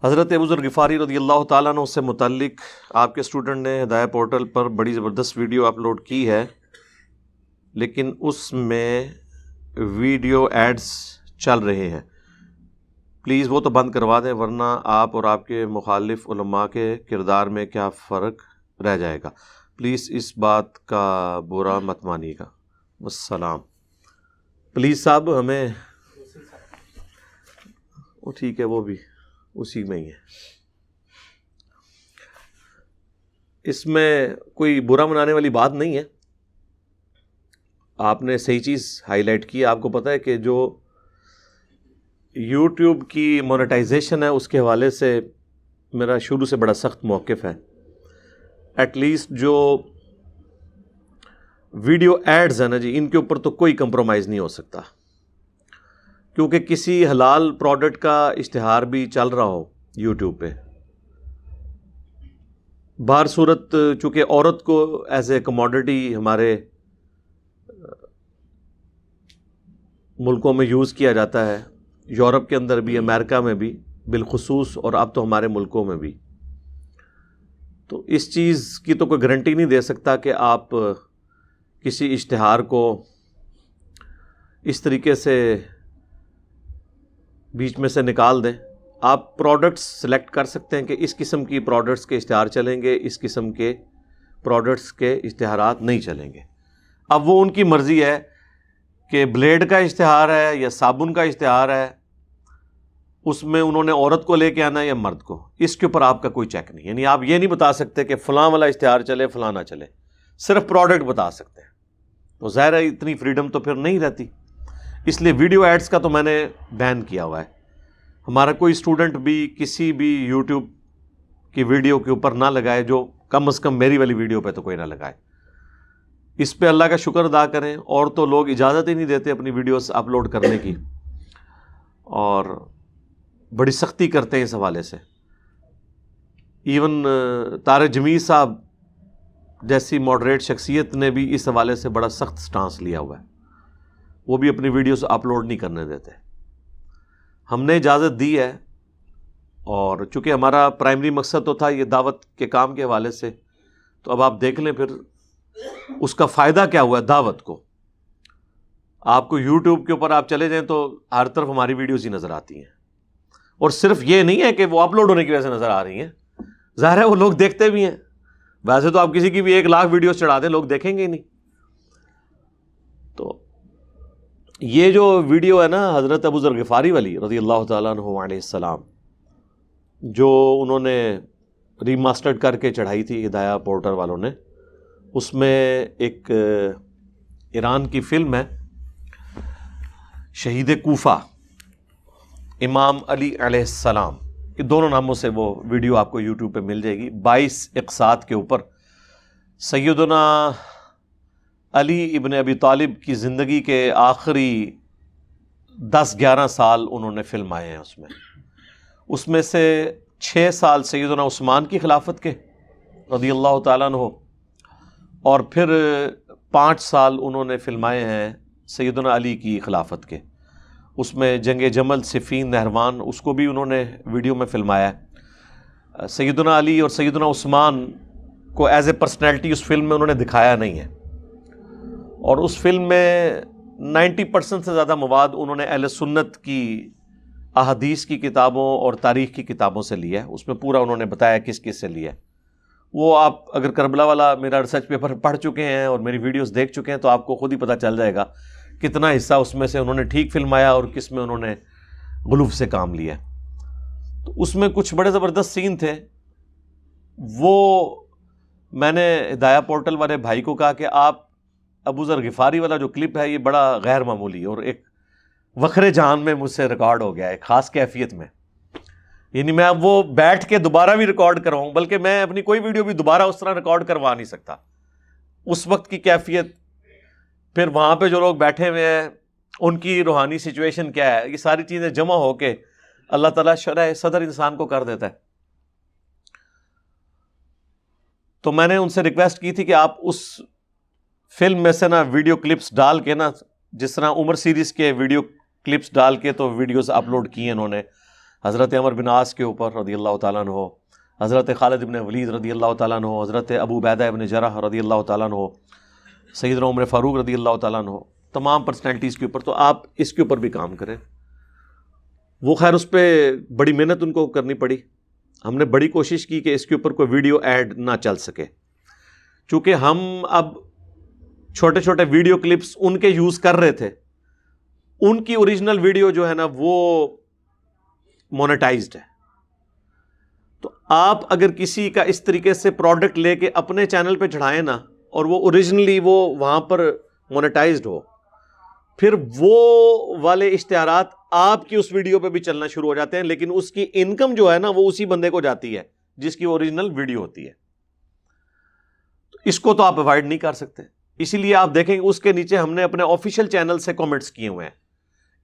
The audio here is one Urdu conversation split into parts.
حضرت ابو ذر غفاری رضی اللہ تعالیٰ عنہ سے متعلق آپ کے اسٹوڈنٹ نے ہدایہ پورٹل پر بڑی زبردست ویڈیو اپلوڈ کی ہے، لیکن اس میں ویڈیو ایڈز چل رہے ہیں۔ پلیز وہ تو بند کروا دیں، ورنہ آپ اور آپ کے مخالف علماء کے کردار میں کیا فرق رہ جائے گا۔ پلیز اس بات کا برا مت مانیے گا۔ والسلام۔ پلیز صاحب ہمیں وہ ٹھیک ہے، وہ بھی اسی میں ہی ہے۔ اس میں کوئی برا منانے والی بات نہیں ہے، آپ نے صحیح چیز ہائی لائٹ کی۔ آپ کو پتہ ہے کہ جو یوٹیوب کی مونیٹائزیشن ہے اس کے حوالے سے میرا شروع سے بڑا سخت موقف ہے۔ ایٹ لیسٹ جو ویڈیو ایڈز ہیں نا جی، ان کے اوپر تو کوئی کمپرومائز نہیں ہو سکتا، کیونکہ کسی حلال پروڈکٹ کا اشتہار بھی چل رہا ہو یوٹیوب پہ، بہر صورت چونکہ عورت کو ایز اے کموڈٹی ہمارے ملکوں میں یوز کیا جاتا ہے، یورپ کے اندر بھی، امریکہ میں بھی بالخصوص، اور اب تو ہمارے ملکوں میں بھی۔ تو اس چیز کی تو کوئی گارنٹی نہیں دے سکتا کہ آپ کسی اشتہار کو اس طریقے سے بیچ میں سے نکال دیں۔ آپ پروڈکٹس سلیکٹ کر سکتے ہیں کہ اس قسم کی پروڈکٹس کے اشتہار چلیں گے، اس قسم کے پروڈکٹس کے اشتہارات نہیں چلیں گے۔ اب وہ ان کی مرضی ہے کہ بلیڈ کا اشتہار ہے یا صابن کا اشتہار ہے، اس میں انہوں نے عورت کو لے کے آنا ہے یا مرد کو، اس کے اوپر آپ کا کوئی چیک نہیں۔ یعنی آپ یہ نہیں بتا سکتے کہ فلاں والا اشتہار چلے فلاں نہ چلے، صرف پروڈکٹ بتا سکتے ہیں۔ تو ظاہر ہے اتنی فریڈم تو پھر نہیں رہتی، اس لیے ویڈیو ایڈز کا تو میں نے بین کیا ہوا ہے۔ ہمارا کوئی اسٹوڈنٹ بھی کسی بھی یوٹیوب کی ویڈیو کے اوپر نہ لگائے، جو کم از کم میری والی ویڈیو پہ تو کوئی نہ لگائے۔ اس پہ اللہ کا شکر ادا کریں، اور تو لوگ اجازت ہی نہیں دیتے اپنی ویڈیوز اپلوڈ کرنے کی، اور بڑی سختی کرتے ہیں اس حوالے سے۔ ایون طارق جمیل صاحب جیسی ماڈریٹ شخصیت نے بھی اس حوالے سے بڑا سخت سٹانس لیا ہوا ہے، وہ بھی اپنی ویڈیوز اپلوڈ نہیں کرنے دیتے۔ ہم نے اجازت دی ہے، اور چونکہ ہمارا پرائمری مقصد تو تھا یہ دعوت کے کام کے حوالے سے، تو اب آپ دیکھ لیں پھر اس کا فائدہ کیا ہوا ہے دعوت کو۔ آپ کو یوٹیوب کے اوپر آپ چلے جائیں تو ہر طرف ہماری ویڈیوز ہی نظر آتی ہیں، اور صرف یہ نہیں ہے کہ وہ اپلوڈ ہونے کی وجہ سے نظر آ رہی ہیں، ظاہر ہے وہ لوگ دیکھتے بھی ہیں۔ ویسے تو آپ کسی کی بھی 1,00,000 ویڈیوز چڑھا دیں، لوگ دیکھیں گے ہی نہیں۔ تو یہ جو ویڈیو ہے نا حضرت ابو ذر غفاری والی رضی اللہ تعالیٰ عنہ علیہ السلام، جو انہوں نے ریماسٹرڈ کر کے چڑھائی تھی ہدایہ پورٹل والوں نے، اس میں ایک ایران کی فلم ہے شہید کوفہ امام علی علیہ السلام، کہ دونوں ناموں سے وہ ویڈیو آپ کو یوٹیوب پہ مل جائے گی۔ 22 اقساط کے اوپر سیدنا علی ابن ابی طالب کی زندگی کے آخری 10-11 سال انہوں نے فلمائے ہیں۔ اس میں سے 6 سال سیدنا عثمان کی خلافت کے رضی اللہ تعالیٰ عنہ، اور پھر 5 سال انہوں نے فلمائے ہیں سیدنا علی کی خلافت کے۔ اس میں جنگ جمل، صفین، نہروان، اس کو بھی انہوں نے ویڈیو میں فلمایا ہے۔ سیدنا علی اور سیدنا عثمان کو ایز اے پرسنالٹی اس فلم میں انہوں نے دکھایا نہیں ہے، اور اس فلم میں 90% سے زیادہ مواد انہوں نے اہل سنت کی احادیث کی کتابوں اور تاریخ کی کتابوں سے لیا ہے۔ اس میں پورا انہوں نے بتایا کس کس سے لیا ہے۔ وہ آپ اگر کربلا والا میرا ریسرچ پیپر پڑھ چکے ہیں اور میری ویڈیوز دیکھ چکے ہیں تو آپ کو خود ہی پتہ چل جائے گا کتنا حصہ اس میں سے انہوں نے ٹھیک فلمایا اور کس میں انہوں نے غلوف سے کام لیا۔ تو اس میں کچھ بڑے زبردست سین تھے، وہ میں نے ہدایہ پورٹل والے بھائی کو کہا کہ آپ ابو ذر غفاری والا جو کلپ ہے یہ بڑا غیر معمولی اور ایک وکھرے جہان میں مجھ سے ریکارڈ ہو گیا ہے، خاص کیفیت میں۔ یعنی میں اب وہ بیٹھ کے دوبارہ بھی ریکارڈ کرواؤں، بلکہ میں اپنی کوئی ویڈیو بھی دوبارہ اس طرح ریکارڈ کروا نہیں سکتا۔ اس وقت کی کیفیت، پھر وہاں پہ جو لوگ بیٹھے ہوئے ہیں ان کی روحانی سچویشن کیا ہے، یہ ساری چیزیں جمع ہو کے اللہ تعالیٰ شرح صدر انسان کو کر دیتا ہے۔ تو میں نے ان سے ریکویسٹ کی تھی کہ آپ اس فلم میں سے نا ویڈیو کلپس ڈال کے نا، جس طرح عمر سیریز کے ویڈیو کلپس ڈال کے تو ویڈیوز اپلوڈ کی ہیں انہوں نے، حضرت عمر بن عاص کے اوپر رضی اللہ تعالیٰ عنہ، حضرت خالد بن ولید رضی اللہ تعالیٰ عنہ، حضرت ابو عبیدہ بن جرح رضی اللہ تعالیٰ عنہ، سیدنا عمر فاروق رضی اللہ تعالیٰ عنہ، تمام پرسنالٹیز کے اوپر. تو آپ اس کے اوپر بھی کام کریں. وہ خیر اس پہ بڑی محنت ان کو کرنی پڑی. ہم نے بڑی کوشش کی کہ اس کے اوپر کوئی ویڈیو ایڈ نہ چل سکے، چونکہ ہم اب چھوٹے چھوٹے ویڈیو کلپس ان کے یوز کر رہے تھے. ان کی اوریجنل ویڈیو جو ہے نا وہ مونیٹائزڈ ہے. تو آپ اگر کسی کا اس طریقے سے پروڈکٹ لے کے اپنے چینل پہ چڑھائیں نا، اور وہ اوریجنلی وہ وہاں پر مونیٹائزڈ ہو، پھر وہ والے اشتہارات آپ کی اس ویڈیو پہ بھی چلنا شروع ہو جاتے ہیں، لیکن اس کی انکم جو ہے نا وہ اسی بندے کو جاتی ہے جس کی اوریجنل ویڈیو ہوتی ہے. تو اس کو تو آپ اوائڈ نہیں کر سکتے. اسی لیے آپ دیکھیں گے اس کے نیچے ہم نے اپنے آفیشیل چینل سے کامنٹس کیے ہوئے ہیں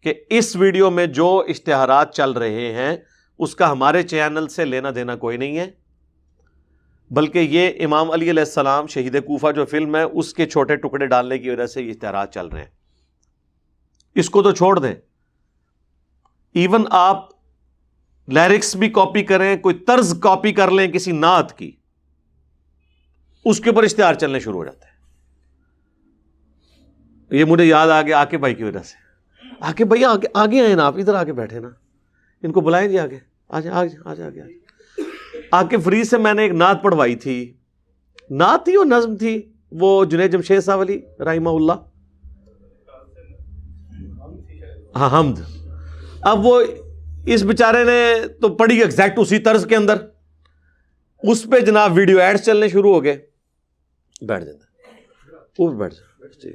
کہ اس ویڈیو میں جو اشتہارات چل رہے ہیں اس کا ہمارے چینل سے لینا دینا کوئی نہیں ہے، بلکہ یہ امام علی علیہ السلام شہید کوفہ جو فلم ہے اس کے چھوٹے ٹکڑے ڈالنے کی وجہ سے یہ اشتہارات چل رہے ہیں. اس کو تو چھوڑ دیں. ایون آپ لیرکس بھی کاپی کریں، کوئی طرز کاپی کر لیں کسی نعت کی، اس کے اوپر اشتہار چلنے شروع ہو جاتے ہیں. یہ مجھے یاد آ گیا عاقب بھائی کی وجہ سے. عاقب بھائی آگے آئے نا، آپ ادھر آگے بیٹھے نا، ان کو بلائیں جی آگے آگے. عاقب فریز سے میں نے ایک نعت پڑھوائی تھی، نعت تھی اور نظم تھی، وہ جنید جمشید صاحب علی رحمہ اللہ، ہاں حمد. اب وہ اس بیچارے نے تو پڑھی ایگزیکٹ اسی طرز کے اندر، اس پہ جناب ویڈیو ایڈز چلنے شروع ہو گئے. بیٹھ جاتا وہ بیٹھ جا،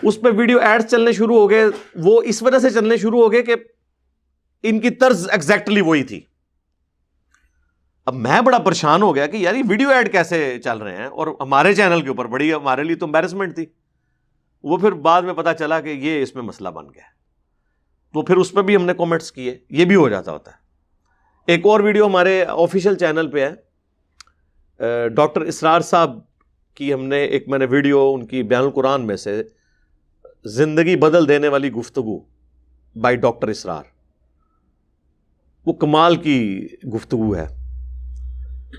اس پہ ویڈیو ایڈز چلنے شروع ہو گئے. وہ اس وجہ سے چلنے شروع ہو گئے کہ ان کی طرز ایگزیکٹلی وہی تھی. اب میں بڑا پریشان ہو گیا کہ یار یہ ویڈیو ایڈ کیسے چل رہے ہیں، اور ہمارے چینل کے اوپر بڑی ہمارے لیے تو امبیرسمنٹ تھی. وہ پھر بعد میں پتا چلا کہ یہ اس میں مسئلہ بن گیا، تو پھر اس پہ بھی ہم نے کامنٹس کیے. یہ بھی ہو جاتا ہوتا ہے. ایک اور ویڈیو ہمارے آفیشیل چینل پہ ہے، ڈاکٹر اسرار صاحب کی ہم نے ایک میں نے ویڈیو ان کی بیان القرآن میں سے زندگی بدل دینے والی گفتگو بائی ڈاکٹر اسرار، وہ کمال کی گفتگو ہے،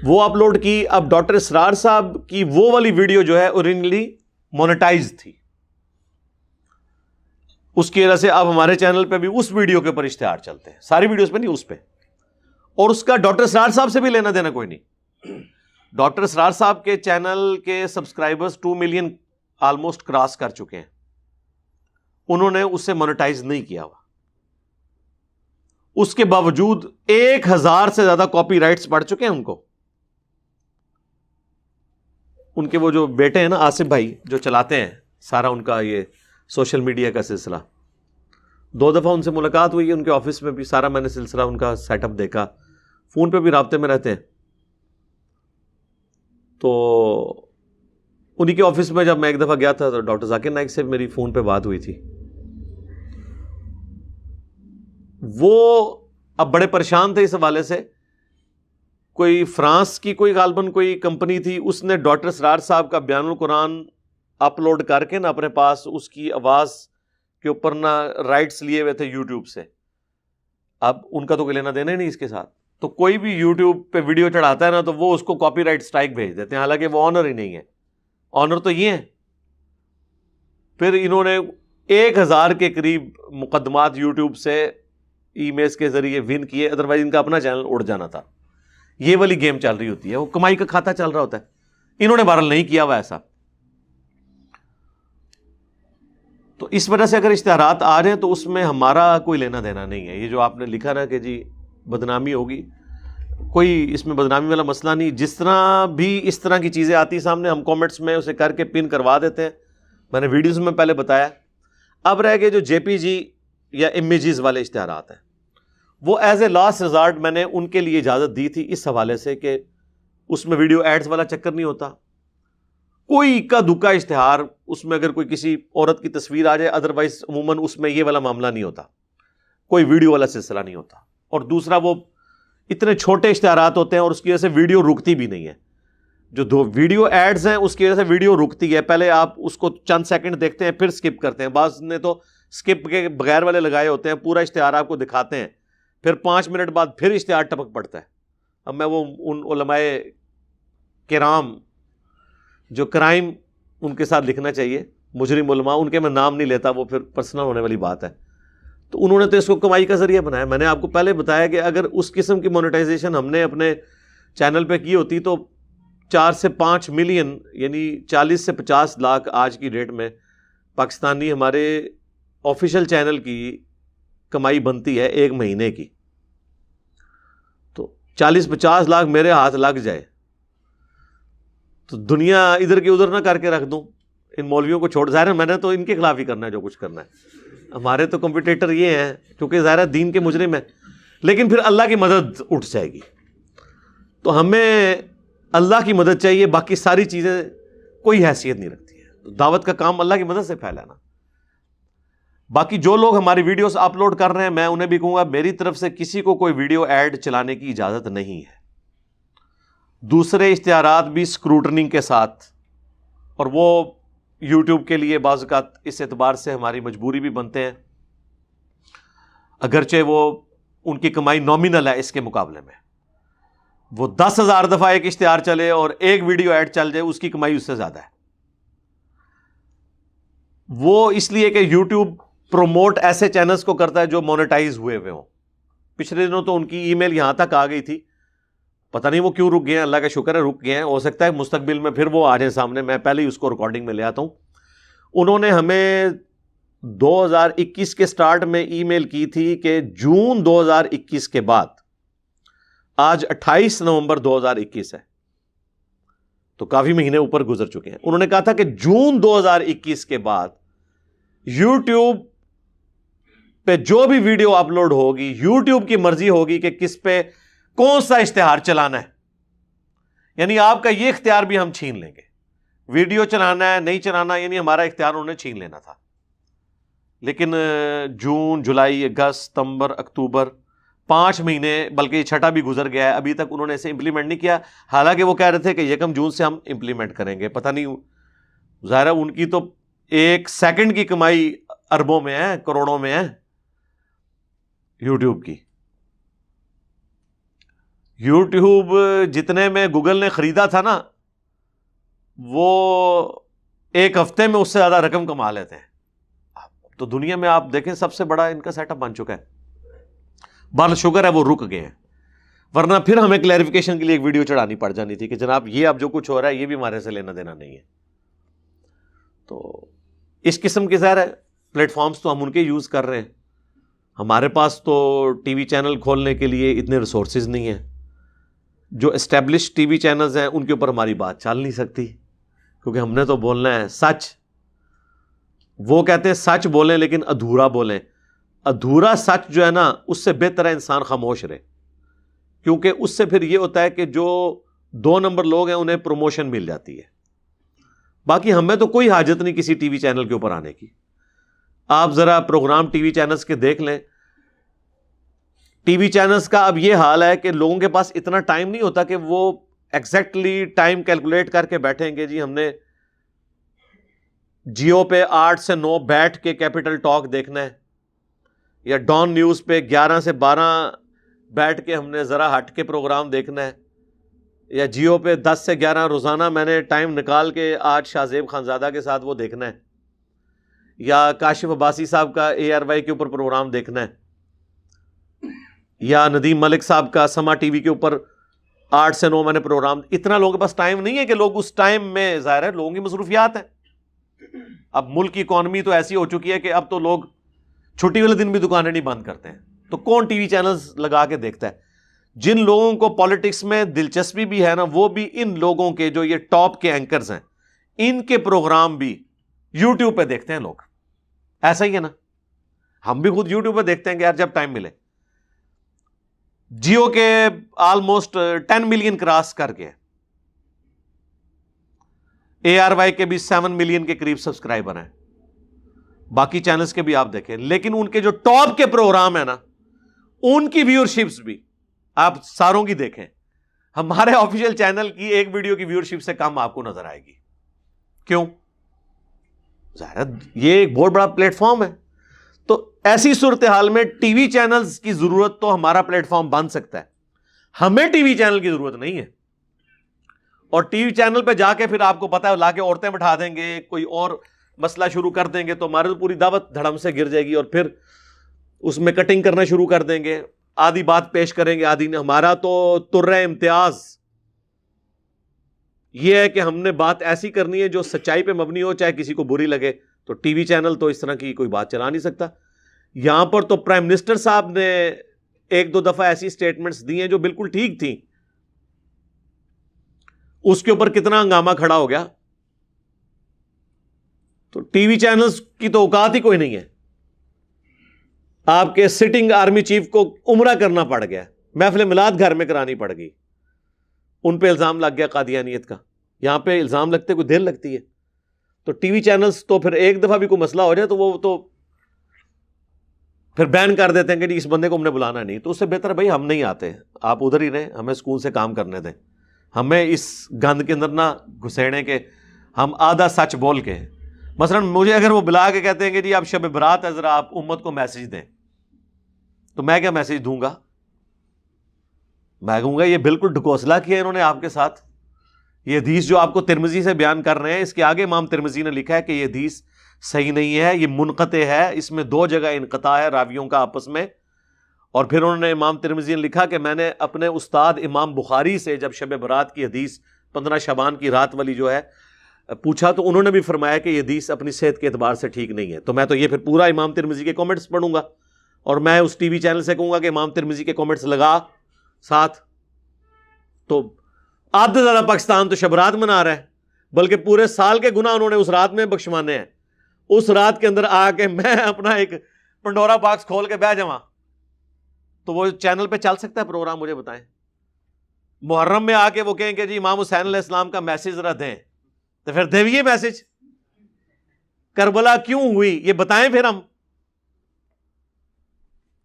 وہ اپلوڈ کی. اب ڈاکٹر اسرار صاحب کی وہ والی ویڈیو جو ہے اوریجنلی مونیٹائز تھی، اس کی وجہ سے اب ہمارے چینل پہ بھی اس ویڈیو کے اوپر اشتہار چلتے ہیں، ساری ویڈیوز پہ نہیں، اس پہ. اور اس کا ڈاکٹر اسرار صاحب سے بھی لینا دینا کوئی نہیں. ڈاکٹر اسرار صاحب کے چینل کے سبسکرائبرز 2 ملین آلموسٹ کراس کر چکے ہیں، انہوں نے اسے مونیٹائز نہیں کیا ہوا. اس کے باوجود 1000 سے زیادہ کاپی رائٹس پڑ چکے ہیں ان کو. ان کے وہ جو بیٹے ہیں نا آصف بھائی جو چلاتے ہیں سارا ان کا یہ سوشل میڈیا کا سلسلہ، 2 دفعہ ان سے ملاقات ہوئی ہے ان کے آفس میں بھی، سارا میں نے سلسلہ ان کا سیٹ اپ دیکھا، فون پہ بھی رابطے میں رہتے ہیں. تو انہی کے آفس میں جب میں ایک دفعہ گیا تھا تو ڈاکٹر ذاکر نائک سے میری فون پہ بات ہوئی تھی. وہ اب بڑے پریشان تھے اس حوالے سے. کوئی فرانس کی کوئی غالباً کوئی کمپنی تھی، اس نے ڈاکٹر اسرار صاحب کا بیان القرآن اپلوڈ کر کے نا اپنے پاس اس کی آواز کے اوپر نا رائٹس لیے ہوئے تھے یوٹیوب سے. اب ان کا تو کوئی لینا دینا ہی نہیں اس کے ساتھ. تو کوئی بھی یوٹیوب پہ ویڈیو چڑھاتا ہے نا تو وہ اس کو کاپی رائٹ اسٹرائک بھیج دیتے ہیں، حالانکہ وہ آنر ہی نہیں ہے. آنر تو یہ ہے. پھر انہوں نے 1000 کے قریب مقدمات یوٹیوب سے ای میلز کے ذریعے ون کیے، ادروائز ان کا اپنا چینل اڑ جانا تھا. یہ والی گیم چل رہی ہوتی ہے، وہ کمائی کا کھاتا چل رہا ہوتا ہے. انہوں نے بہرحال نہیں کیا ہوا ایسا. تو اس وجہ سے اگر اشتہارات آ رہے ہیں تو اس میں ہمارا کوئی لینا دینا نہیں ہے. یہ جو آپ نے لکھا نا کہ جی بدنامی ہوگی، کوئی اس میں بدنامی والا مسئلہ نہیں. جس طرح بھی اس طرح کی چیزیں آتی سامنے ہم کامنٹس میں اسے کر کے پن کروا دیتے ہیں. میں نے ویڈیوز میں پہلے بتایا. اب رہ گئے جو جے پی جی یا امیجز والے اشتہارات ہیں، وہ ایز اے لاسٹ ریزارٹ میں نے ان کے لیے اجازت دی تھی اس حوالے سے کہ اس میں ویڈیو ایڈز والا چکر نہیں ہوتا. کوئی اکا دکا اشتہار اس میں اگر کوئی کسی عورت کی تصویر آ جائے، ادروائز عموماً اس میں یہ والا معاملہ نہیں ہوتا، کوئی ویڈیو والا سلسلہ نہیں ہوتا. اور دوسرا وہ اتنے چھوٹے اشتہارات ہوتے ہیں اور اس کی وجہ سے ویڈیو رکتی بھی نہیں ہے. جو 2 ویڈیو ایڈز ہیں اس کی وجہ سے ویڈیو رکتی ہے. پہلے آپ اس کو چند سیکنڈ دیکھتے ہیں پھر سکپ کرتے ہیں. بعض نے تو سکپ کے بغیر والے لگائے ہوتے ہیں، پورا اشتہار آپ کو دکھاتے ہیں پھر 5 منٹ بعد پھر اشتہار ٹپک پڑتا ہے. اب میں وہ ان علماء کرام جو کرائم ان کے ساتھ لکھنا چاہیے, مجرم علماء, ان کے میں نام نہیں لیتا, وہ پھر پرسنل ہونے والی بات ہے. تو انہوں نے تو اس کو کمائی کا ذریعہ بنایا. میں نے آپ کو پہلے بتایا کہ اگر اس قسم کی مونیٹائزیشن ہم نے اپنے چینل پہ کی ہوتی تو 4 سے 5 ملین یعنی 40 سے 50 لاکھ آج کی ڈیٹ میں پاکستانی ہمارے آفیشیل چینل کی کمائی بنتی ہے ایک مہینے کی. تو 40-50 لاکھ میرے ہاتھ لگ جائے تو دنیا ادھر کی ادھر نہ کر کے رکھ دوں, ان مولویوں کو چھوڑ. ظاہر ہے میں نے تو ان کے خلاف ہی کرنا ہے جو کچھ کرنا ہے, ہمارے تو کمپٹیٹر یہ ہیں کیونکہ ظاہر ہے دین کے مجرم ہیں, لیکن پھر اللہ کی مدد اٹھ جائے گی. تو ہمیں اللہ کی مدد چاہیے, باقی ساری چیزیں کوئی حیثیت نہیں رکھتی ہے. دعوت کا کام اللہ کی مدد سے پھیلانا. باقی جو لوگ ہماری ویڈیوز اپلوڈ کر رہے ہیں, میں انہیں بھی کہوں گا میری طرف سے کسی کو کوئی ویڈیو ایڈ چلانے کی اجازت نہیں ہے. دوسرے اشتہارات بھی اسکروٹنی کے ساتھ, اور وہ یوٹیوب کے لیے بعض اوقات اس اعتبار سے ہماری مجبوری بھی بنتے ہیں, اگرچہ وہ ان کی کمائی نامینل ہے اس کے مقابلے میں. وہ 10,000 دفعہ ایک اشتہار چلے اور ایک ویڈیو ایڈ چل جائے, اس کی کمائی اس سے زیادہ ہے. وہ اس لیے کہ یوٹیوب پروموٹ ایسے چینلز کو کرتا ہے جو مونیٹائز ہوئے ہوئے ہوں. پچھلے دنوں تو ان کی ای میل یہاں تک آ گئی تھی, پتہ نہیں وہ کیوں رک گئے ہیں, اللہ کا شکر ہے رک گئے ہیں, ہو سکتا ہے مستقبل میں پھر وہ آ جائیں سامنے, میں پہلے ہی اس کو ریکارڈنگ میں لے آتا ہوں. انہوں نے ہمیں 2021 کے سٹارٹ میں ای میل کی تھی کہ جون 2021 کے بعد, آج 28 نومبر 2021 ہے تو کافی مہینے اوپر گزر چکے ہیں. انہوں نے کہا تھا کہ جون 2021 کے بعد یوٹیوب پہ جو بھی ویڈیو اپلوڈ ہوگی, یوٹیوب کی مرضی ہوگی کہ کس پہ کون سا اشتہار چلانا ہے. یعنی آپ کا یہ اختیار بھی ہم چھین لیں گے, ویڈیو چلانا ہے نہیں چلانا, یعنی ہمارا اختیار انہوں نے چھین لینا تھا. لیکن جون, جولائی, اگست, ستمبر, اکتوبر, 5 مہینے, بلکہ یہ چھٹا بھی گزر گیا ہے, ابھی تک انہوں نے اسے امپلیمنٹ نہیں کیا. حالانکہ وہ کہہ رہے تھے کہ 1 جون سے ہم امپلیمنٹ کریں گے. پتہ نہیں, ظاہر ہے ان کی تو 1 سیکنڈ کی کمائی اربوں میں ہے, کروڑوں میں ہے یوٹیوب کی. یوٹیوب جتنے میں گوگل نے خریدا تھا نا, وہ 1 ہفتے میں اس سے زیادہ رقم کما لیتے ہیں. تو دنیا میں آپ دیکھیں سب سے بڑا ان کا سیٹ اپ بن چکا ہے. بہرحال شکر ہے وہ رک گئے ہیں, ورنہ پھر ہمیں کلیریفیکیشن کے لیے ایک ویڈیو چڑھانی پڑ جانی تھی کہ جناب یہ اب جو کچھ ہو رہا ہے یہ بھی ہمارے سے لینا دینا نہیں ہے. تو اس قسم کے ظاہر ہے پلیٹ فارمز تو ہم ان کے یوز کر رہے ہیں. ہمارے پاس تو ٹی وی چینل کھولنے کے لیے اتنے ریسورسز نہیں ہیں. جو اسٹیبلش ٹی وی چینلز ہیں ان کے اوپر ہماری بات چل نہیں سکتی, کیونکہ ہم نے تو بولنا ہے سچ. وہ کہتے ہیں سچ بولیں لیکن ادھورا بولیں. ادھورا سچ جو ہے نا, اس سے بہتر ہے انسان خاموش رہے, کیونکہ اس سے پھر یہ ہوتا ہے کہ جو 2 نمبر لوگ ہیں انہیں پروموشن مل جاتی ہے. باقی ہمیں تو کوئی حاجت نہیں کسی ٹی وی چینل کے اوپر آنے کی. آپ ذرا پروگرام ٹی وی چینلز کے دیکھ لیں. ٹی وی چینلز کا اب یہ حال ہے کہ لوگوں کے پاس اتنا ٹائم نہیں ہوتا کہ وہ ایگزیکٹلی ٹائم کیلکولیٹ کر کے بیٹھیں گے جی ہم نے جیو پہ 8 سے 9 بیٹھ کے کیپٹل ٹاک دیکھنا ہے, یا ڈان نیوز پہ 11 سے 12 بیٹھ کے ہم نے ذرا ہٹ کے پروگرام دیکھنا ہے, یا جیو پہ 10 سے 11 روزانہ میں نے ٹائم نکال کے آج شاہ زیب خانزادہ کے ساتھ وہ دیکھنا ہے, یا کاشف عباسی صاحب کا ARY کے اوپر پروگرام دیکھنا ہے, یا ندیم ملک صاحب کا سما ٹی وی کے اوپر 8 سے 9 میں نے پروگرام. اتنا لوگوں کے پاس ٹائم نہیں ہے کہ لوگ اس ٹائم میں, ظاہر ہے لوگوں کی مصروفیات ہیں. اب ملک کی اکانومی تو ایسی ہو چکی ہے کہ اب تو لوگ چھٹی والے دن بھی دکانیں نہیں بند کرتے ہیں, تو کون ٹی وی چینلز لگا کے دیکھتا ہے؟ جن لوگوں کو پالیٹکس میں دلچسپی بھی ہے نا, وہ بھی ان لوگوں کے جو یہ ٹاپ کے اینکرز ہیں ان کے پروگرام بھی یوٹیوب پہ دیکھتے ہیں لوگ. ایسا ہی ہے نا, ہم بھی خود یوٹیوب پہ دیکھتے ہیں کہ یار جب ٹائم ملے. جیو کے آلموسٹ 10 ملین کراس کر کے, ARY کے بھی 7 ملین کے قریب سبسکرائبر ہیں, باقی چینلز کے بھی آپ دیکھیں. لیکن ان کے جو ٹاپ کے پروگرام ہیں نا, ان کی ویورشپس بھی آپ ساروں کی دیکھیں, ہمارے آفیشیل چینل کی ایک ویڈیو کی ویورشپ سے کم آپ کو نظر آئے گی. کیوں؟ ظاہر یہ ایک بہت بڑا پلیٹ فارم ہے. تو ایسی صورتحال میں ٹی وی چینلز کی ضرورت تو ہمارا پلیٹ فارم بن سکتا ہے, ہمیں ٹی وی چینل کی ضرورت نہیں ہے. اور ٹی وی چینل پہ جا کے پھر آپ کو پتا ہے لا کے عورتیں بٹھا دیں گے, کوئی اور مسئلہ شروع کر دیں گے, تو ہمارے تو پوری دعوت دھڑم سے گر جائے گی, اور پھر اس میں کٹنگ کرنا شروع کر دیں گے, آدھی بات پیش کریں گے آدھی نے. ہمارا تو ترہ امتیاز یہ ہے کہ ہم نے بات ایسی کرنی ہے جو سچائی پہ مبنی ہو, چاہے کسی کو بری لگے. تو ٹی وی چینل تو اس طرح کی کوئی بات چلا نہیں سکتا. یہاں پر تو پرائم منسٹر صاحب نے ایک دو دفعہ ایسی سٹیٹمنٹس دی ہیں جو بالکل ٹھیک تھیں, اس کے اوپر کتنا ہنگامہ کھڑا ہو گیا. تو ٹی وی چینلز کی تو اوقات ہی کوئی نہیں ہے. آپ کے سٹنگ آرمی چیف کو عمرہ کرنا پڑ گیا, محفل میلاد گھر میں کرانی پڑ گئی, ان پہ الزام لگ گیا قادیانیت کا. یہاں پہ الزام لگتے کوئی دیر لگتی ہے. تو ٹی وی چینلز تو پھر ایک دفعہ بھی کوئی مسئلہ ہو جائے تو وہ تو پھر بین کر دیتے ہیں کہ اس بندے کو ہم نے بلانا نہیں. تو اس سے بہتر ہے بھائی ہم نہیں آتے, آپ ادھر ہی رہیں, ہمیں سکون سے کام کرنے دیں, ہمیں اس گند کے اندر نہ گھسیڑیں کہ ہم آدھا سچ بول کے. مثلا مجھے اگر وہ بلا کے کہتے ہیں کہ جی آپ شب برات ہے, ذرا آپ امت کو میسج دیں, تو میں کیا میسج دوں گا؟ میں کہوں گا یہ بالکل ڈھکوسلا کیا انہوں نے آپ کے ساتھ. یہ حدیث جو آپ کو ترمذی سے بیان کر رہے ہیں, اس کے آگے امام ترمذی نے لکھا ہے کہ یہ حدیث صحیح نہیں ہے, یہ منقطع ہے, اس میں 2 جگہ انقطاع ہے راویوں کا آپس میں. اور پھر انہوں نے امام ترمذی نے لکھا کہ میں نے اپنے استاد امام بخاری سے جب شب برات کی حدیث 15 شعبان کی رات والی جو ہے پوچھا, تو انہوں نے بھی فرمایا کہ یہ حدیث اپنی صحت کے اعتبار سے ٹھیک نہیں ہے. تو میں تو یہ پھر پورا امام ترمذی کے کامنٹس پڑھوں گا, اور میں اس ٹی وی چینل سے کہوں گا کہ امام ترمذی کے کامنٹس لگا ساتھ. تو آدھے زیادہ پاکستان تو شب رات منا رہا ہے, بلکہ پورے سال کے گناہ انہوں نے اس رات میں بخشوانے ہیں. اس رات کے اندر آ کے میں اپنا ایک پنڈورا باکس کھول کے بیٹھ جاواں, تو وہ چینل پہ چل سکتا ہے پروگرام؟ مجھے بتائیں. محرم میں آ کے وہ کہیں کہ جی امام حسین علیہ السلام کا میسج ذرا دیں, تو پھر دیویے میسج. کربلا کیوں ہوئی یہ بتائیں, پھر ہم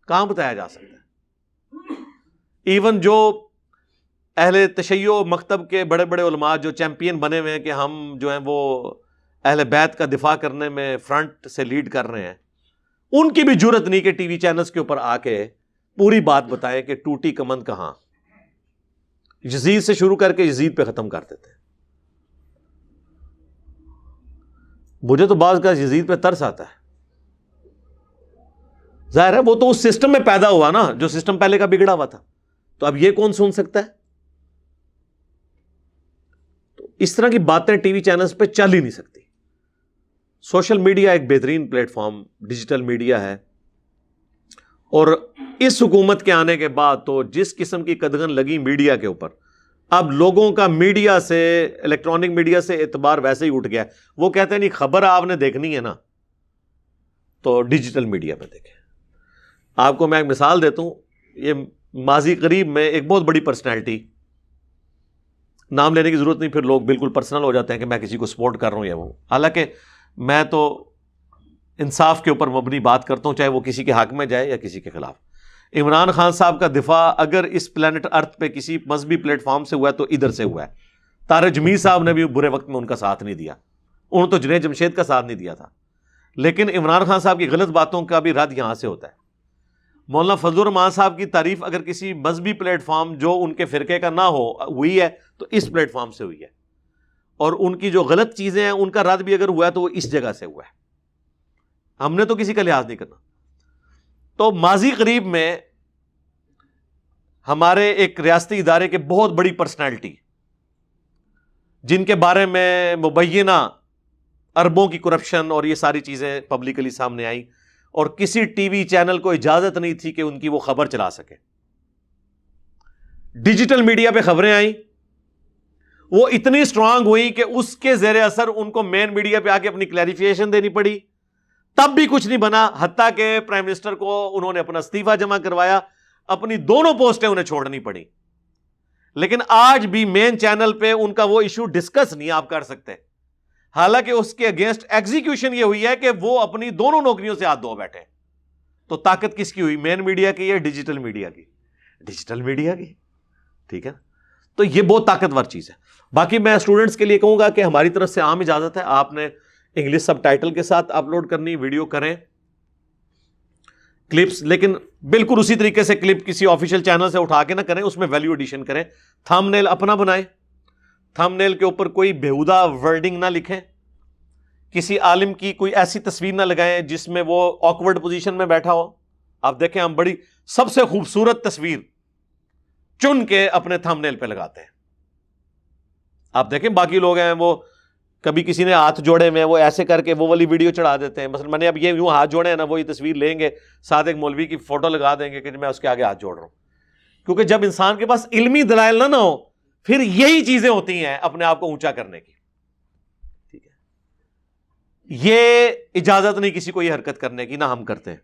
کہاں بتایا جا سکتا ہے؟ ایون جو اہل تشیع مکتب کے بڑے بڑے علماء جو چیمپئن بنے ہوئے ہیں کہ ہم جو ہیں وہ اہل بیت کا دفاع کرنے میں فرنٹ سے لیڈ کر رہے ہیں, ان کی بھی جرت نہیں کہ ٹی وی چینلز کے اوپر آ کے پوری بات بتائیں کہ ٹوٹی کمند کہاں. یزید سے شروع کر کے یزید پہ ختم کر دیتے ہیں. مجھے تو بعض کا یزید پہ ترس آتا ہے. ظاہر ہے وہ تو اس سسٹم میں پیدا ہوا نا, جو سسٹم پہلے کا بگڑا ہوا تھا. تو اب یہ کون سن سکتا ہے؟ تو اس طرح کی باتیں ٹی وی چینلز پہ چل ہی نہیں سکتی. سوشل میڈیا ایک بہترین پلیٹ فارم ڈیجیٹل میڈیا ہے, اور اس حکومت کے آنے کے بعد تو جس قسم کی قدغن لگی میڈیا کے اوپر, اب لوگوں کا میڈیا سے, الیکٹرانک میڈیا سے اعتبار ویسے ہی اٹھ گیا. وہ کہتے ہیں نہیں خبر آپ نے دیکھنی ہے نا تو ڈیجیٹل میڈیا پہ دیکھیں. آپ کو میں ایک مثال دیتا ہوں. یہ ماضی قریب میں ایک بہت بڑی پرسنالٹی, نام لینے کی ضرورت نہیں, پھر لوگ بالکل پرسنل ہو جاتے ہیں کہ میں کسی کو سپورٹ کر رہا ہوں یا وہ. حالانکہ میں تو انصاف کے اوپر مبنی بات کرتا ہوں, چاہے وہ کسی کے حق میں جائے یا کسی کے خلاف. عمران خان صاحب کا دفاع اگر اس پلانٹ ارتھ پہ کسی مذہبی پلیٹ فارم سے ہوا ہے تو ادھر سے ہوا ہے. طارق جمیل صاحب نے بھی برے وقت میں ان کا ساتھ نہیں دیا, انہوں نے تو جنید جمشید کا ساتھ نہیں دیا تھا. لیکن عمران خان صاحب کی غلط باتوں کا بھی رد یہاں سے ہوتا ہے. مولانا فضل الرحمان صاحب کی تعریف اگر کسی مذہبی پلیٹ فارم جو ان کے فرقے کا نہ ہو ہوئی ہے تو اس پلیٹ فارم سے ہوئی ہے, اور ان کی جو غلط چیزیں ہیں ان کا رد بھی اگر ہوا ہے تو وہ اس جگہ سے ہوا ہے. ہم نے تو کسی کا لحاظ نہیں کرنا. تو ماضی قریب میں ہمارے ایک ریاستی ادارے کے بہت بڑی پرسنالٹی, جن کے بارے میں مبینہ اربوں کی کرپشن اور یہ ساری چیزیں پبلکلی سامنے آئیں, اور کسی ٹی وی چینل کو اجازت نہیں تھی کہ ان کی وہ خبر چلا سکے. ڈیجیٹل میڈیا پہ خبریں آئیں, وہ اتنی سٹرانگ ہوئی کہ اس کے زیر اثر ان کو مین میڈیا پہ آ کے اپنی کلیریفیکیشن دینی پڑی, تب بھی کچھ نہیں بنا. حتیٰ کہ پرائم منسٹر کو انہوں نے اپنا استعفیٰ جمع کروایا, اپنی دونوں پوسٹیں انہیں چھوڑنی پڑی. لیکن آج بھی مین چینل پہ ان کا وہ ایشو ڈسکس نہیں آپ کر سکتے, حالانکہ اس کے اگینسٹ ایگزیکیوشن یہ ہوئی ہے کہ وہ اپنی دونوں نوکریوں سے ہاتھ دھو بیٹھے. تو طاقت کس کی ہوئی, مین میڈیا کی یا ڈیجیٹل میڈیا کی؟ ڈیجیٹل میڈیا کی. ٹھیک ہے, تو یہ بہت طاقتور چیز ہے. باقی میں اسٹوڈنٹس کے لیے کہوں گا کہ ہماری طرف سے عام اجازت ہے, آپ نے انگلش سب ٹائٹل کے ساتھ اپلوڈ کرنی ویڈیو کریں. کلپس، لیکن بالکل اسی طریقے سے کلپ کسی آفیشیل چینل سے اٹھا کے نہ کریں، اس میں ویلیو ایڈیشن کریں. تھم نیل اپنا بنائیں، تھم نیل کے اوپر کوئی بےہودہ ورڈنگ نہ لکھیں، کسی عالم کی کوئی ایسی تصویر نہ لگائیں جس میں وہ آکورڈ پوزیشن میں بیٹھا ہو. آپ دیکھیں ہم بڑی سب سے خوبصورت تصویر چن کے اپنے تھم نیل پہ لگاتے ہیں. آپ دیکھیں باقی لوگ ہیں وہ کبھی کسی نے ہاتھ جوڑے میں وہ ایسے کر کے وہ والی ویڈیو چڑھا دیتے ہیں. مثلا میں نے اب یہ یوں ہاتھ جوڑے ہیں نا، وہ یہ تصویر لیں گے، ساتھ ایک مولوی کی فوٹو لگا دیں گے کہ میں اس کے آگے ہاتھ جوڑ رہا ہوں. کیونکہ جب انسان کے پاس علمی دلائل نہ ہو پھر یہی چیزیں ہوتی ہیں اپنے آپ کو اونچا کرنے کی. ٹھیک ہے، یہ اجازت نہیں کسی کو یہ حرکت کرنے کی، نہ ہم کرتے ہیں.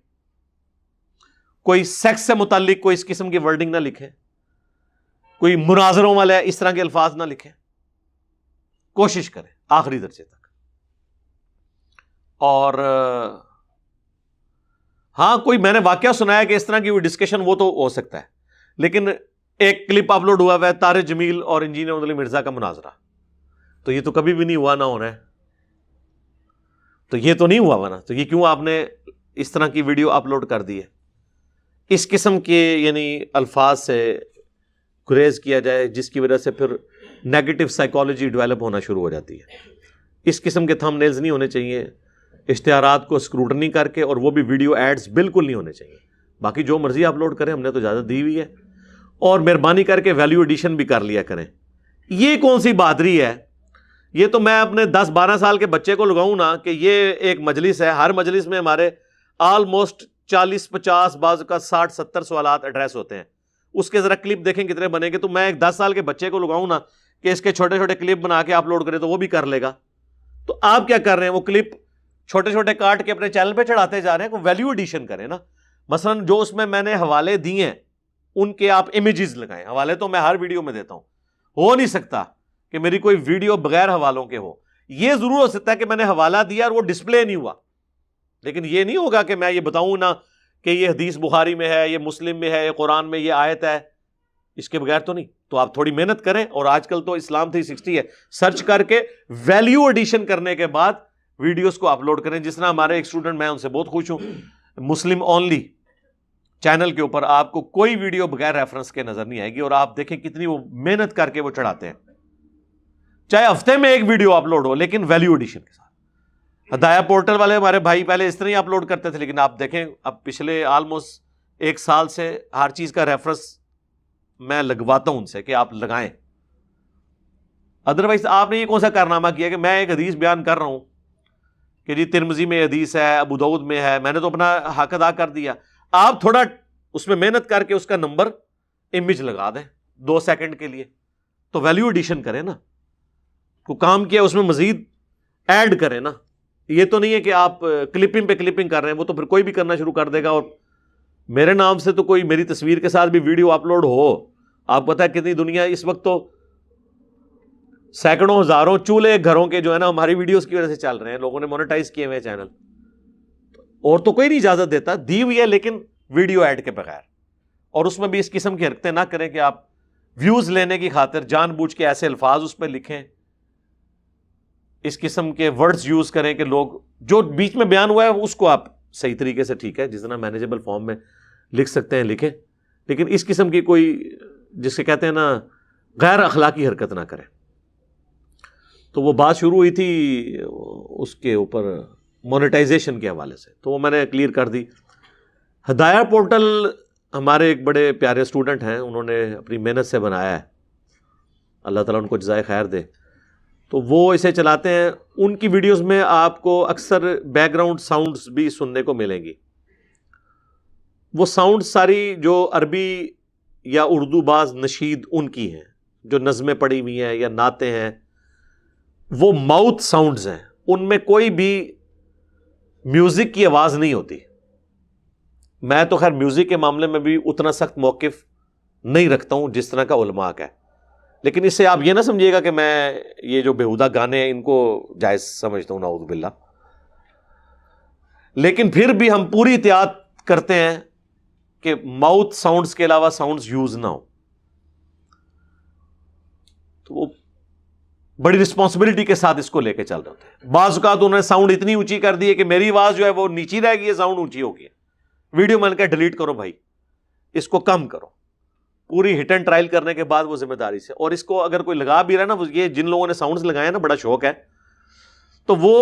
کوئی سیکس سے متعلق کوئی اس قسم کی ورڈنگ نہ لکھے، کوئی مناظروں والے اس طرح کے الفاظ نہ لکھیں. کوشش کریں آخری درجے تک. اور ہاں کوئی میں نے واقعہ سنایا کہ اس طرح کی ڈسکشن وہ تو ہو سکتا ہے، لیکن ایک کلپ اپلوڈ ہوا ہے طارق جمیل اور انجینئر محمد علی مرزا کا مناظرہ، تو یہ تو کبھی بھی نہیں ہوا، نہ ہونا ہے. تو یہ تو نہیں ہوا ورنہ تو یہ کیوں آپ نے اس طرح کی ویڈیو اپلوڈ کر دی ہے؟ اس قسم کے یعنی الفاظ سے گریز کیا جائے جس کی وجہ سے پھر نیگیٹو سائیکالوجی ڈیولپ ہونا شروع ہو جاتی ہے. اس قسم کے تھم نیلز نہیں ہونے چاہیے. اشتہارات کو اسکروٹنی کر کے، اور وہ بھی ویڈیو ایڈز بالکل نہیں ہونے چاہیے. باقی جو مرضی اپلوڈ کریں، ہم نے تو اجازت دی ہوئی ہے. اور مہربانی کر کے ویلیو ایڈیشن بھی کر لیا کریں. یہ کون سی بہادری ہے؟ یہ تو میں اپنے 10-12 سال کے بچے کو لگاؤں نا کہ یہ ایک مجلس ہے، ہر مجلس میں ہمارے آلموسٹ 40-50 بعض کا 60-70 سوالات ایڈریس ہوتے ہیں. اس کے ذرا کلپ دیکھیں کتنے بنے گے. تو میں ایک 10 سال کے بچے کو لگاؤں نا کہ اس کے چھوٹے چھوٹے کلپ بنا کے اپلوڈ کرے تو وہ بھی کر لے گا. تو آپ کیا کر رہے ہیں؟ وہ کلپ چھوٹے چھوٹے کاٹ کے اپنے چینل پہ چڑھاتے جا رہے ہیں. کوئی ویلیو ایڈیشن کریں نا. مثلا جو اس میں نے حوالے دیے ہیں ان کے آپ امیجز لگائیں. حوالے تو میں ہر ویڈیو میں دیتا ہوں. ہو نہیں سکتا کہ میری کوئی ویڈیو بغیر حوالوں کے ہو. یہ ضرور ہو سکتا ہے کہ میں نے حوالہ دیا اور وہ ڈسپلے نہیں ہوا، لیکن یہ نہیں ہوگا کہ میں یہ بتاؤں نا کہ یہ حدیث بخاری میں ہے، یہ مسلم میں ہے، یہ قرآن میں یہ آیت ہے. اس کے بغیر تو نہیں. تو آپ تھوڑی محنت کریں. اور آج کل تو اسلام 360 ہے، سرچ کر کے ویلیو ایڈیشن کرنے کے بعد ویڈیوز کو اپلوڈ کریں. جس طرح ہمارے ایک اسٹوڈنٹ، میں ان سے بہت خوش ہوں، مسلم اونلی چینل کے اوپر آپ کو کوئی ویڈیو بغیر ریفرنس کے نظر نہیں آئے گی. اور آپ دیکھیں کتنی وہ محنت کر کے وہ چڑھاتے ہیں. چاہے ہفتے میں ایک ویڈیو اپلوڈ ہو لیکن ویلیو ایڈیشن کے ساتھ. ہدایہ پورٹل والے ہمارے بھائی پہلے اس طرح ہی اپلوڈ کرتے تھے، لیکن آپ دیکھیں اب پچھلے آلموسٹ 1 سال سے ہر چیز کا ریفرنس میں لگواتا ہوں ان سے کہ آپ لگائیں. ادروائز آپ نے یہ کون سا کارنامہ کیا کہ میں ایک حدیث بیان کر رہا ہوں کہ جی ترمذی میں حدیث ہے، ابو داؤد میں ہے، میں نے تو اپنا حق ادا کر دیا. آپ تھوڑا اس میں محنت کر کے اس کا نمبر امیج لگا دیں 2 سیکنڈ کے لیے. تو ویلیو ایڈیشن کریں نا. کو کام کیا اس میں مزید ایڈ کریں نا. یہ تو نہیں ہے کہ آپ کلپنگ پہ کلپنگ کر رہے ہیں. وہ تو پھر کوئی بھی کرنا شروع کر دے گا. اور میرے نام سے تو کوئی میری تصویر کے ساتھ بھی ویڈیو اپلوڈ ہو، آپ پتہ ہے کتنی دنیا اس وقت تو سینکڑوں ہزاروں چولہے گھروں کے جو ہے نا ہماری ویڈیوز کی وجہ سے چل رہے ہیں. لوگوں نے مونیٹائز کیے ہوئے چینل. اور تو کوئی نہیں اجازت دیتا، دی ہوئی ہے لیکن ویڈیو ایڈ کے بغیر. اور اس میں بھی اس قسم کی حرکتیں نہ کریں کہ آپ ویوز لینے کی خاطر جان بوجھ کے ایسے الفاظ اس پہ لکھیں، اس قسم کے ورڈز یوز کریں کہ لوگ جو بیچ میں بیان ہوا ہے اس کو آپ صحیح طریقے سے، ٹھیک ہے، جس طرح مینیجیبل فارم میں لکھ سکتے ہیں لکھیں، لیکن اس قسم کی کوئی جس سے کہتے ہیں نا غیر اخلاقی حرکت نہ کریں. تو وہ بات شروع ہوئی تھی اس کے اوپر مونیٹائزیشن کے حوالے سے، تو وہ میں نے کلیئر کر دی. ہدایہ پورٹل ہمارے ایک بڑے پیارے اسٹوڈنٹ ہیں، انہوں نے اپنی محنت سے بنایا ہے، اللہ تعالیٰ ان کو جزائے خیر دے. تو وہ اسے چلاتے ہیں. ان کی ویڈیوز میں آپ کو اکثر بیک گراؤنڈ ساؤنڈز بھی سننے کو ملیں گی. وہ ساؤنڈ ساری جو عربی یا اردو باز نشید ان کی ہیں، جو نظمیں پڑھی ہوئی ہیں یا نعتیں ہیں، وہ ماؤتھ ساؤنڈز ہیں. ان میں کوئی بھی میوزک کی آواز نہیں ہوتی. میں تو خیر میوزک کے معاملے میں بھی اتنا سخت موقف نہیں رکھتا ہوں جس طرح کا علماء کا ہے، لیکن اس سے آپ یہ نہ سمجھیے گا کہ میں یہ جو بیہودہ گانے ہیں ان کو جائز سمجھتا ہوں، نعوذ باللہ. لیکن پھر بھی ہم پوری احتیاط کرتے ہیں کہ ماؤتھ ساؤنڈز کے علاوہ ساؤنڈز یوز نہ ہو. تو وہ بڑی رسپانسبلٹی کے ساتھ اس کو لے کے چل رہے ہوتے ہیں. بعض اوقات انہوں نے ساؤنڈ اتنی اونچی کر دی ہے کہ میری آواز جو ہے وہ نیچی رہ گئی ہے، ساؤنڈ اونچی ہو گئی ہے. ویڈیو میں نے کہا ڈیلیٹ کرو بھائی، اس کو کم کرو، پوری ہٹ اینڈ ٹرائل کرنے کے بعد وہ ذمہ داری سے. اور اس کو اگر کوئی لگا بھی رہا ہے نا، یہ جن لوگوں نے ساؤنڈز لگائے نا، بڑا شوق ہے، تو وہ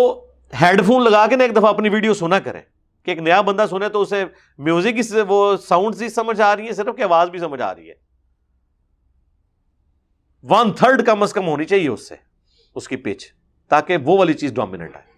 ہیڈ فون لگا کے نا ایک دفعہ اپنی ویڈیو سنا کریں، کہ ایک نیا بندہ سنے تو اسے میوزک ہی، وہ ساؤنڈز ہی سمجھ آ رہی ہے صرف، کہ آواز بھی سمجھ آ رہی ہے. 1/3 کم از کم ہونی چاہیے اس سے، اس کی پچ، تاکہ وہ والی چیز ڈومیننٹ آئے.